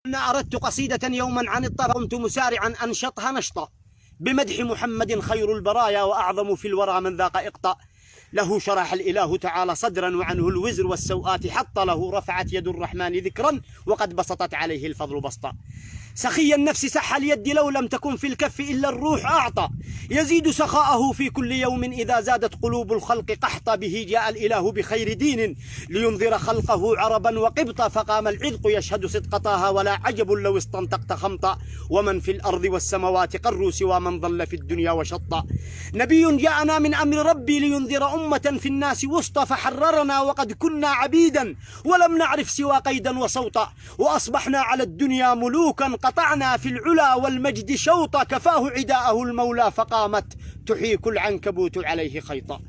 أنا أردت قصيدة يوما عن الطرب، قمت مسارعا أنشطها نشطة بمدح محمد خير البرايا وأعظم في الورى من ذاق إقطاء. له شرح الإله تعالى صدرا وعنه الوزر والسوءات حط له، رفعت يد الرحمن ذكرا وقد بسطت عليه الفضل بسطا. سخي النفس سح اليد لو لم تكن في الكف إلا الروح أعطى، يزيد سخاءه في كل يوم إذا زادت قلوب الخلق قحطا. به جاء الإله بخير دين لينذر خلقه عربا وقبطا، فقام العذق يشهد صدق طه ولا عجب لو استنطقت خمطا. ومن في الأرض والسماوات قروا سوى من ضل في الدنيا وشطا. نبي جاءنا من أمر ربي لينذر أمة في الناس وسطى، فحررنا وقد كنا عبيدا ولم نعرف سوى قيدا وصوتا. وأصبحنا على الدنيا ملوكا قطعنا في العلا والمجد شوطا، كفاه عداءه المولى فقامت تحيك العنكبوت عليه خيطا.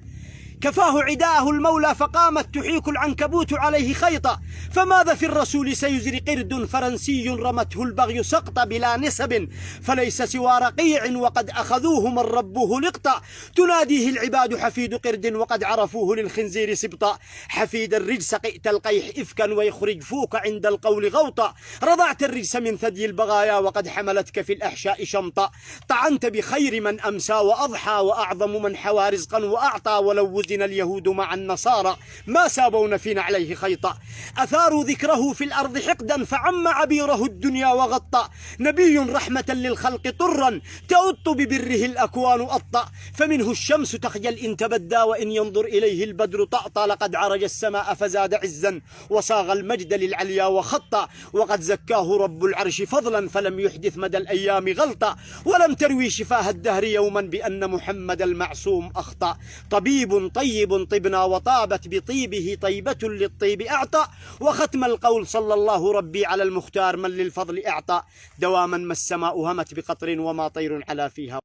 كفاه عداءه المولى فقامت تحيك العنكبوت عليه خيطا. فماذا في الرسول سيزري قرد فرنسي رمته البغي سقطا، بلا نسب فليس سوى رقيع وقد أخذوه من ربه لقطا. تناديه العباد حفيد قرد وقد عرفوه للخنزير سبطا. حفيد الرجس قئت القيح إفكا ويخرج فوك عند القول غوطا. رضعت الرجس من ثدي البغايا وقد حملتك في الأحشاء شمطا. طعنت بخير من أمسى وأضحى وأعظم من حوى رزقا وأعطى. ولو اليهود مع النصارى ما سابون فينا عليه خيطا. أثاروا ذكره في الأرض حقدا فعم عبيره الدنيا وغطى. نبي رحمة للخلق طرا تؤط ببره الأكوان أطأ. فمنه الشمس تخجل إن تبدى وإن ينظر إليه البدر طأطأ. لقد عرج السماء فزاد عزا وصاغ المجد للعليا وخطا. وقد زكاه رب العرش فضلا فلم يحدث مدى الأيام غلطا. ولم تروي شفاه الدهر يوما بأن محمد المعصوم أخطأ. طبيب طيب طبنا وطابت بطيبه طيبة للطيب أعطى. وختم القول صلى الله ربي على المختار من للفضل أعطى. دواما ما السماء همت بقطر وما طير على فيها.